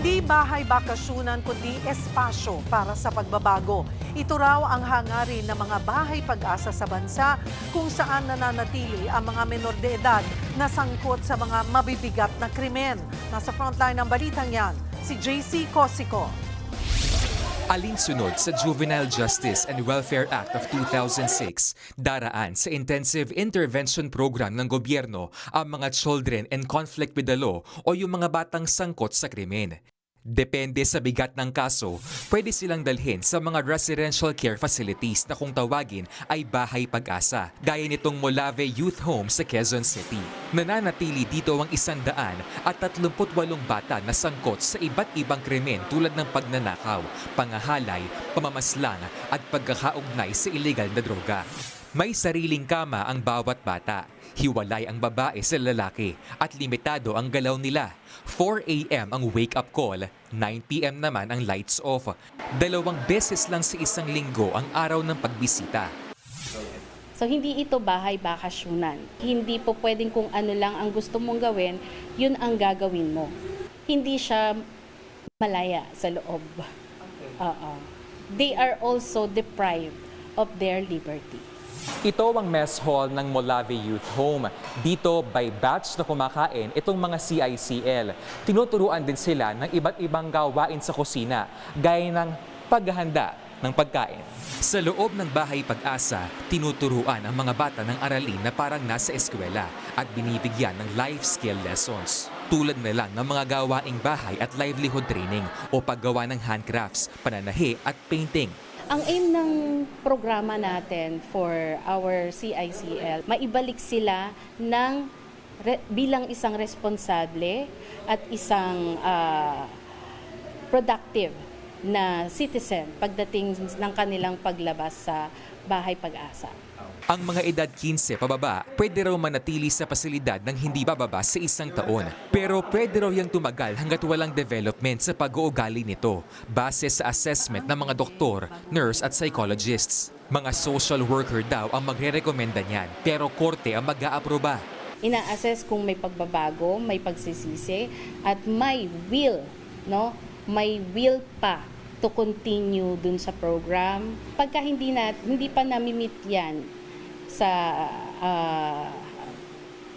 Hindi bahay bakasyonan kundi espasyo para sa pagbabago. Ito raw ang hangarin ng mga bahay pag-asa sa bansa kung saan nananatili ang mga menor de edad na sangkot sa mga mabibigat na krimen. Nasa frontline ng balitang yan, si JC Cosico. Alinsunod sa Juvenile Justice and Welfare Act of 2006, daraan sa Intensive Intervention Program ng gobyerno ang mga children in conflict with the law o yung mga batang sangkot sa krimen. Depende sa bigat ng kaso, pwede silang dalhin sa mga residential care facilities na kung tawagin ay bahay pag-asa, gaya nitong Molave Youth Home sa Quezon City. Nananatili dito ang 138 bata na sangkot sa iba't ibang krimen tulad ng pagnanakaw, pangahalay, pamamaslang at pagkakaugnay sa illegal na droga. May sariling kama ang bawat bata. Hiwalay ang babae sa lalaki at limitado ang galaw nila. 4 a.m. ang wake-up call, 9 p.m. naman ang lights off. 2 beses lang sa isang linggo ang araw ng pagbisita. So hindi ito bahay bakasyonan. Hindi po pwedeng kung ano lang ang gusto mong gawin, yun ang gagawin mo. Hindi siya malaya sa loob. They are also deprived of their liberty. Ito ang mess hall ng Molave Youth Home. Dito, by batch na kumakain itong mga CICL. Tinuturuan din sila ng iba't ibang gawain sa kusina, gaya ng paghahanda ng pagkain. Sa loob ng bahay pag-asa, tinuturuan ang mga bata ng aralin na parang nasa eskwela at binibigyan ng life skill lessons. Tulad na lang ng mga gawaing bahay at livelihood training o paggawa ng handcrafts, pananahi at painting. Ang aim ng programa natin for our CICL, maibalik sila bilang isang responsable at isang productive na citizen pagdating ng kanilang paglabas sa bahay pag-asa. Ang mga edad 15 pababa, pwede raw manatili sa pasilidad ng hindi bababa sa 1 taon. Pero pwede raw yung tumagal hanggat walang development sa pag-uugali nito, base sa assessment ng mga doktor, nurse at psychologists. Mga social worker daw ang magre-rekomenda niyan, pero korte ang mag-aaproba. Ina-assess kung may pagbabago, may pagsisisi, at may will, no? May will pa to continue dun sa program. Pagka hindi pa nami-meet yan sa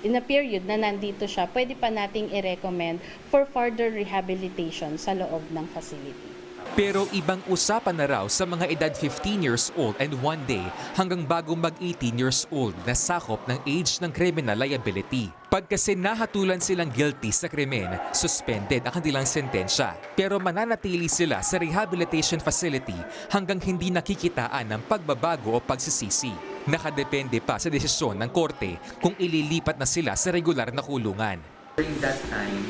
in a period na nandito siya, pwede pa nating i-recommend for further rehabilitation sa loob ng facility. Pero ibang usapan na raw sa mga edad 15 years old and 1 day hanggang bago mag-18 years old na sakop ng age ng criminal liability. Pag kasi nahatulan silang guilty sa krimen, suspended ang kanilang sentensya. Pero mananatili sila sa rehabilitation facility hanggang hindi nakikitaan ng pagbabago o pagsisisi. Nakadepende pa sa desisyon ng korte kung ililipat na sila sa regular na kulungan. During that time,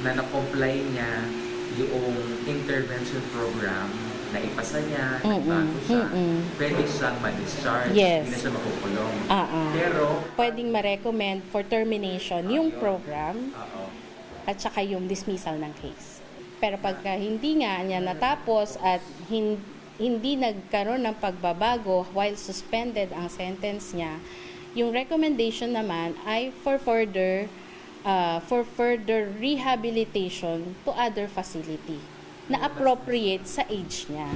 na na-comply niya yung intervention program, na ipasa niya, nagbago siya, pwede siyang ma-discharge, Yes. hindi na siya makukulong. Pero, Pwedeng ma-recommend for termination yung program at saka yung dismissal ng case. Pero pagka hindi nga niya natapos at hindi nagkaroon ng pagbabago while suspended ang sentence niya, yung recommendation naman ay for further rehabilitation to other facility na appropriate sa age niya.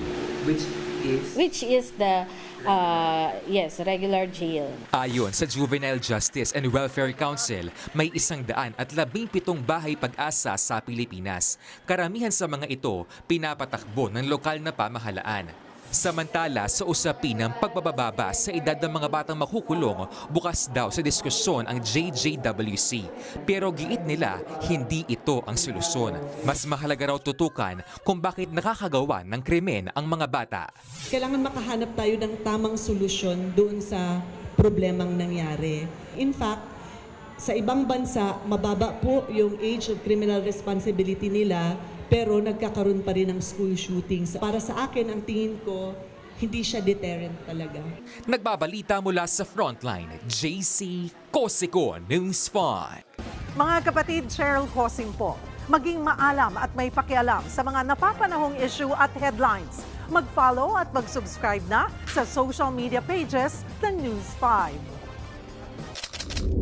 Which is the regular jail. Ayon sa Juvenile Justice and Welfare Council, may 117 bahay pag-asa sa Pilipinas. Karamihan sa mga ito, pinapatakbo ng lokal na pamahalaan. Samantala, sa usapin ng pagbababa sa edad ng mga batang makukulong, bukas daw sa diskusyon ang JJWC. Pero giit nila, hindi ito ang solusyon. Mas mahalaga raw tutukan kung bakit nakakagawa ng krimen ang mga bata. Kailangan makahanap tayo ng tamang solusyon doon sa problemang nangyari. In fact, sa ibang bansa, mababa po yung age of criminal responsibility nila, pero nagkakaroon pa rin ng school shootings. Para sa akin, ang tingin ko, hindi siya deterrent talaga. Nagbabalita mula sa Frontline, JC Cosico, News 5. Mga kapatid, Cheryl Cosing po. Maging maalam at may pakialam sa mga napapanahong issue at headlines. Mag-follow at mag-subscribe na sa social media pages ng News 5.